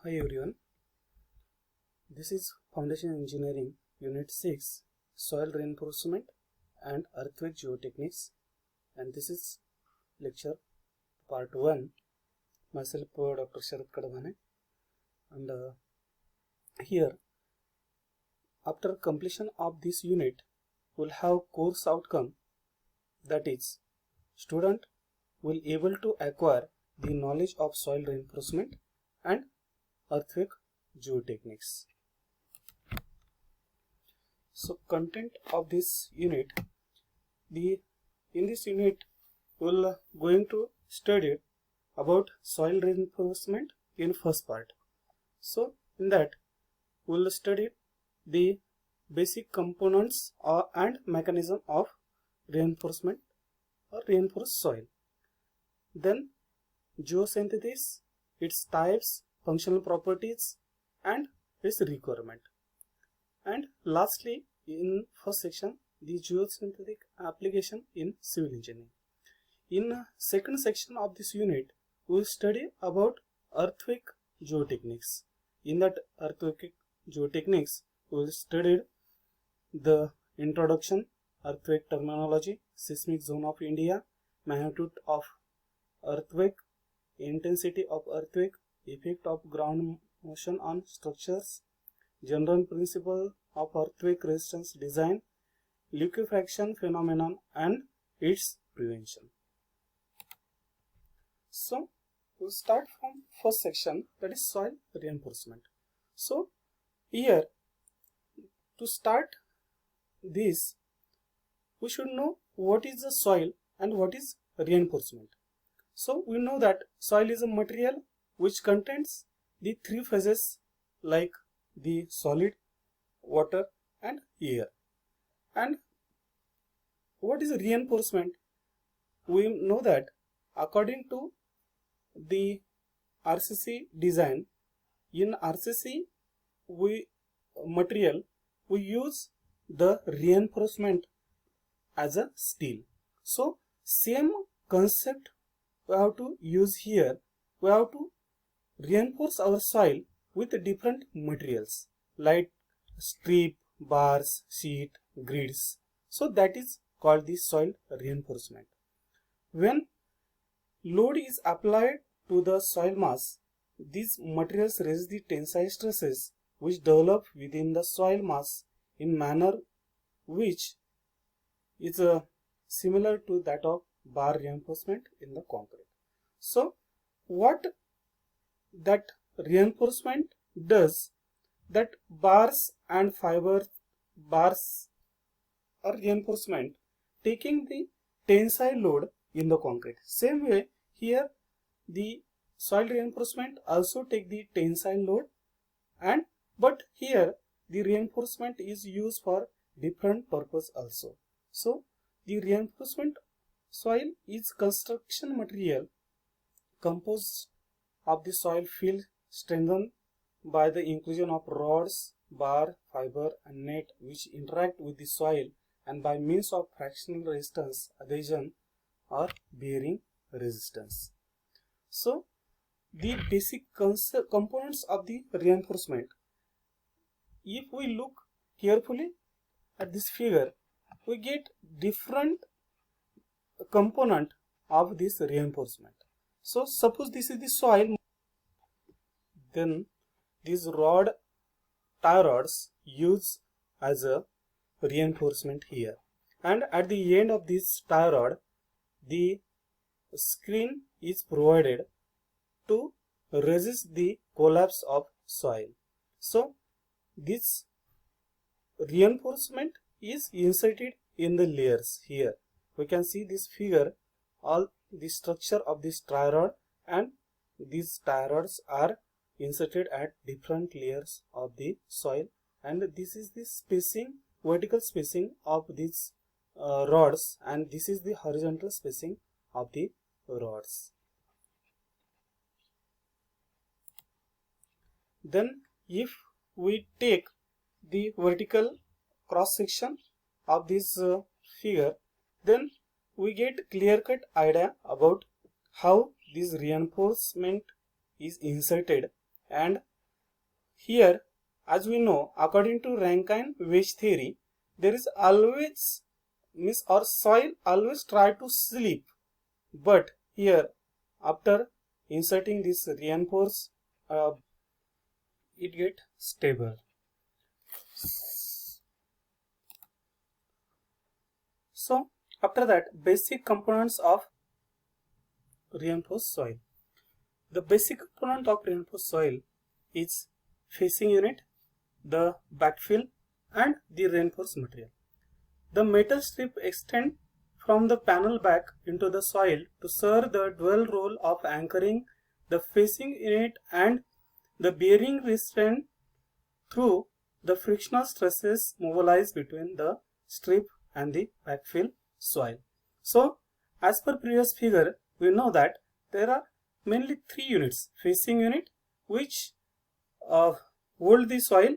Hi everyone, this is Foundation Engineering Unit 6 Soil Reinforcement and Earthquake Geotechnics, and this is lecture part 1. Myself Dr. Sharad Kadamane, and here after completion of this unit we'll have course outcome, that is student will able to acquire the knowledge of soil reinforcement and earthquake geotechnics. So content of this unit, in this unit we'll going to study about soil reinforcement in first part. So in that we'll study the basic components and mechanism of reinforcement or reinforced soil. Then geosynthesis, its types, functional properties and its requirement. And lastly, in first section, the geosynthetic application in civil engineering. In second section of this unit, we will study about earthquake geotechnics. In that earthquake geotechnics, we will study the introduction, earthquake terminology, seismic zone of India, magnitude of earthquake, intensity of earthquake, effect of ground motion on structures, general principle of earthquake resistance design, liquefaction phenomenon and its prevention. So we'll start from first section, that is soil reinforcement. So here to start this, we should know what is the soil and what is reinforcement. So we know that soil is a material which contains the three phases like the solid, water and air. And what is reinforcement? We know that according to the RCC design, in RCC we use the reinforcement as a steel. So same concept we have to use here. We have to reinforce our soil with different materials like strip, bars, sheet, grids. So that is called the soil reinforcement. When load is applied to the soil mass, these materials resist the tensile stresses which develop within the soil mass in manner which is similar to that of bar reinforcement in the concrete. So what that reinforcement does, that bars and bars are reinforcement taking the tensile load in the concrete. Same way here the soil reinforcement also take the tensile load, and but here the reinforcement is used for different purpose also. So the reinforcement soil is construction material composed of the soil field strengthened by the inclusion of rods, bar, fiber and net which interact with the soil and by means of fractional resistance, adhesion or bearing resistance. So the basic components of the reinforcement, if we look carefully at this figure, we get different component of this reinforcement. So suppose this is the soil, then these tie rods used as a reinforcement here, and at the end of this tie rod the screen is provided to resist the collapse of soil. So this reinforcement is inserted in the layers. Here we can see this figure, all the structure of this tie rod, and these tie rods are inserted at different layers of the soil, and this is the spacing, vertical spacing of these rods, and this is the horizontal spacing of the rods. Then if we take the vertical cross section of this figure, then we get clear-cut idea about how this reinforcement is inserted and here, as we know, according to Rankine wedge theory, there is always or soil always try to slip, but here after inserting this reinforce, it get stable. So after that, basic components of reinforced soil. The basic component of reinforced soil is facing unit, the backfill, and the reinforced material. The metal strip extends from the panel back into the soil to serve the dual role of anchoring the facing unit and the bearing restraint through the frictional stresses mobilized between the strip and the backfill soil. So, as per previous figure, we know that there are mainly three units: facing unit, which hold the soil,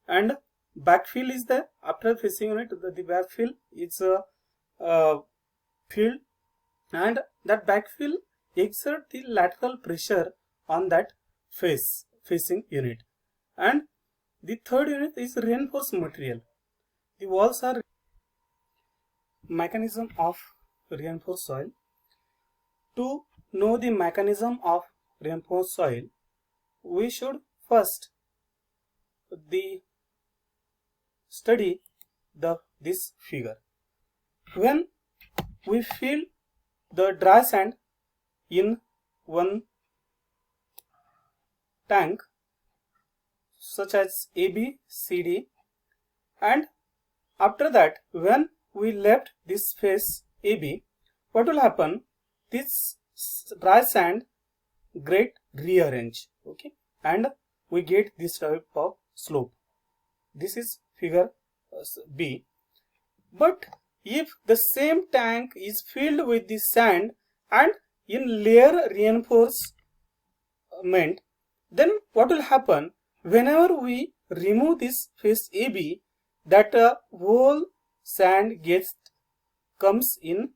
and backfill is there. After facing unit, the backfill is filled, and that backfill exert the lateral pressure on that facing unit. And the third unit is reinforced material. The walls are mechanism of reinforced soil. To know the mechanism of reinforced soil, we should first study this figure. When we fill the dry sand in one tank such as AB, CD, and after that when we left this face AB, what will happen? This dry sand get rearranged, okay, and we get this type of slope. This is figure B. But if the same tank is filled with the sand and in layer reinforcement, then what will happen? Whenever we remove this face AB, that whole sand comes in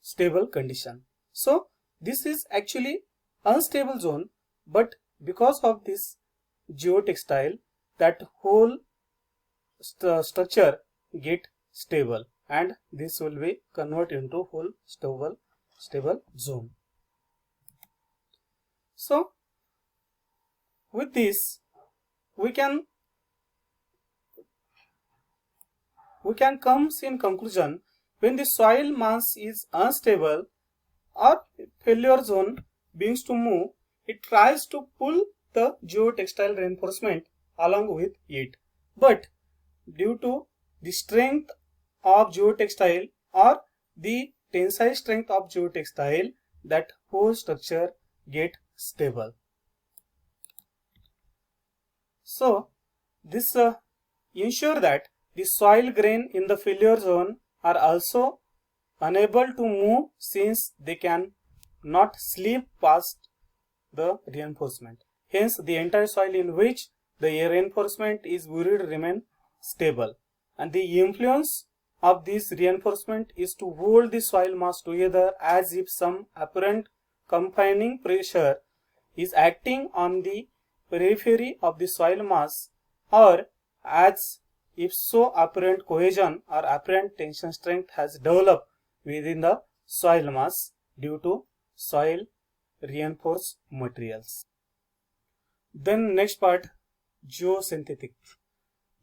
stable condition. So this is actually unstable zone, but because of this geotextile, that whole structure get stable, and this will be converted into whole stable zone. So with this we can come in conclusion, when the soil mass is unstable or failure zone begins to move, it tries to pull the geotextile reinforcement along with it. But due to the strength of geotextile or the tensile strength of geotextile, that whole structure get stable. So this ensure that the soil grain in the failure zone are also unable to move, since they can not slip past the reinforcement. Hence the entire soil in which the reinforcement is buried remain stable, and the influence of this reinforcement is to hold the soil mass together as if some apparent confining pressure is acting on the periphery of the soil mass, or as if so apparent cohesion or apparent tension strength has developed within the soil mass due to soil reinforced materials. Then next part, geosynthetic.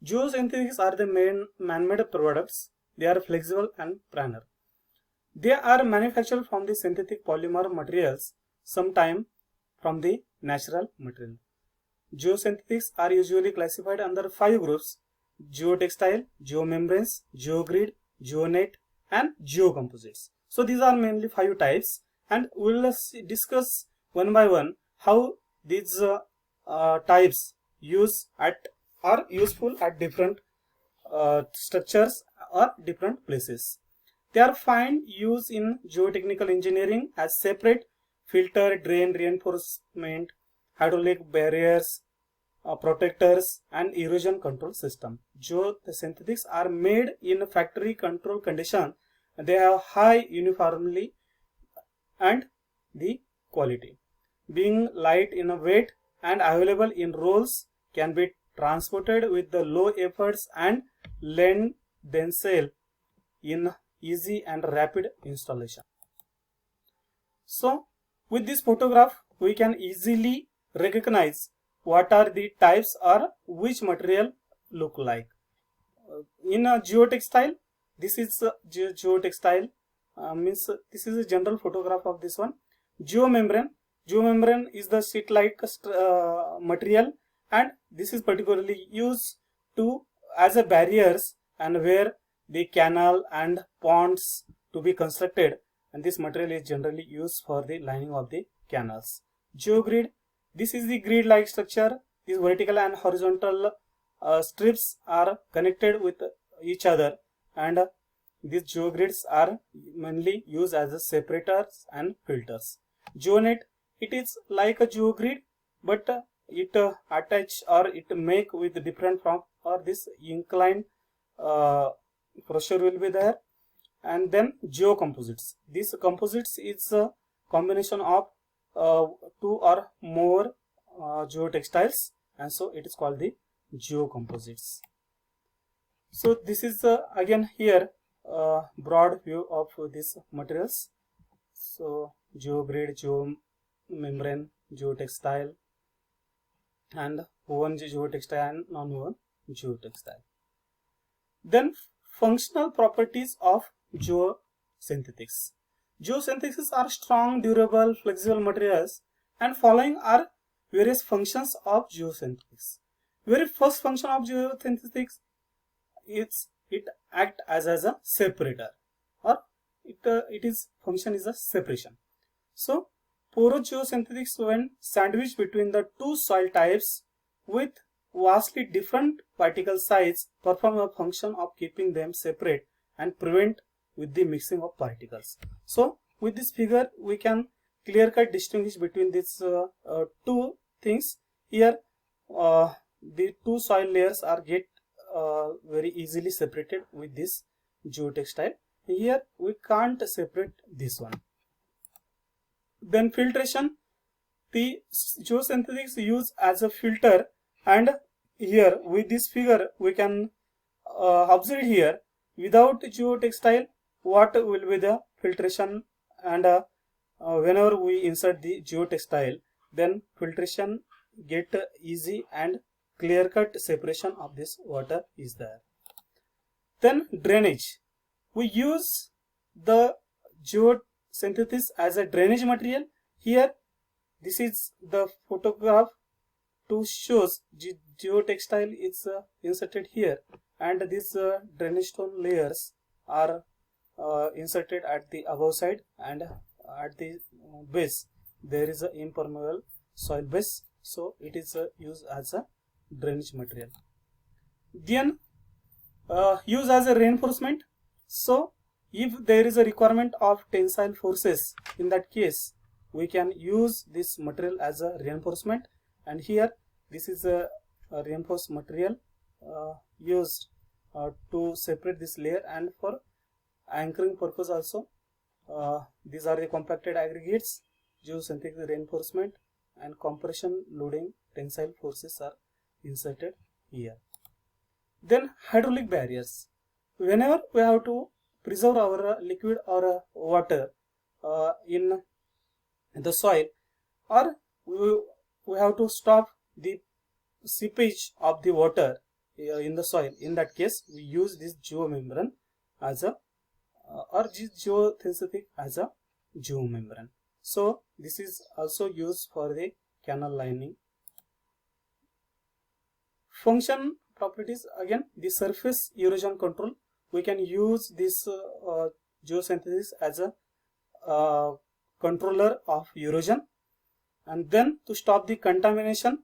Geosynthetics are the main man-made products. They are flexible and planar. They are manufactured from the synthetic polymer materials, sometimes from the natural material. Geosynthetics are usually classified under 5 groups: geotextile, geomembranes, geogrid, geonet, and geocomposites. So these are mainly 5 types, and we will discuss one by one how these types are useful at different structures or different places. They are found used in geotechnical engineering as separate filter, drain, reinforcement, hydraulic barriers, protectors, and erosion control system. Geosynthetics are made in factory control condition. They have high uniformity and the quality. Being light in a weight and available in rolls, can be transported with the low efforts and lend themselves in easy and rapid installation. So with this photograph we can easily recognize what are the types or which material look like. In a geotextile, this is a geotextile, means this is a general photograph of this one. Geomembrane is the sheet like material, and this is particularly used to as a barriers and where the canal and ponds to be constructed, and this material is generally used for the lining of the canals. Geogrid, this is the grid like structure. These vertical and horizontal strips are connected with each other, and these geogrids are mainly used as a separators and filters. Geonet, it is like a geogrid, but it attach or it make with different from or this inclined pressure will be there. And then geocomposites. These composites is a combination of two or more geotextiles, and so it is called the geocomposites. So this is again here broad view of these materials. So geogrid, geomembrane, geotextile, and woven geotextile and non-woven geotextile. Then functional properties of geosynthetics. Geosynthetics are strong, durable, flexible materials, and following are various functions of geosynthetics. Very first function of geosynthetics is it act as a separator, or it is function is a separation. So porous geosynthetics, when sandwiched between the two soil types with vastly different particle size, perform a function of keeping them separate and prevent with the mixing of particles. So with this figure we can clear cut distinguish between these two things. Here the two soil layers are get very easily separated with this geotextile. Here we can't separate this one. Then filtration, the geosynthetics use as a filter, and here with this figure we can observe here without geotextile what will be the filtration, and whenever we insert the geotextile, then filtration get easy and clear cut separation of this water is there. Then drainage, we use the geosynthetics as a drainage material. Here this is the photograph to shows geotextile is inserted here, and these drainage stone layers are inserted at the above side, and at the base there is a impermeable soil base, so it is used as a drainage material. Then used as a reinforcement. So if there is a requirement of tensile forces, in that case we can use this material as a reinforcement, and here this is a reinforced material used to separate this layer, and for anchoring purpose also these are the compacted aggregates. Geosynthetic reinforcement and compression loading tensile forces are inserted here. Then hydraulic barriers, whenever we have to preserve our liquid or water in the soil, or we have to stop the seepage of the water in the soil, in that case we use this geomembrane as a or geosynthetic as a geomembrane. So this is also used for the canal lining. Function properties, again the surface erosion control, we can use this geosynthesis as a controller of erosion, and then to stop the contamination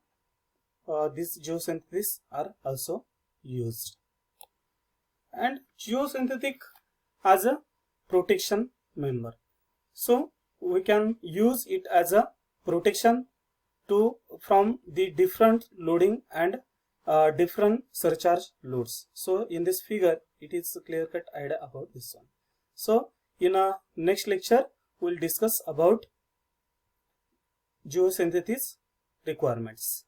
these geosynthesis are also used. And geosynthetic as a protection member, so we can use it as a protection to from the different loading and different surcharge loads. So in this figure it is a clear cut idea about this one. So in a next lecture we will discuss about geosynthesis requirements.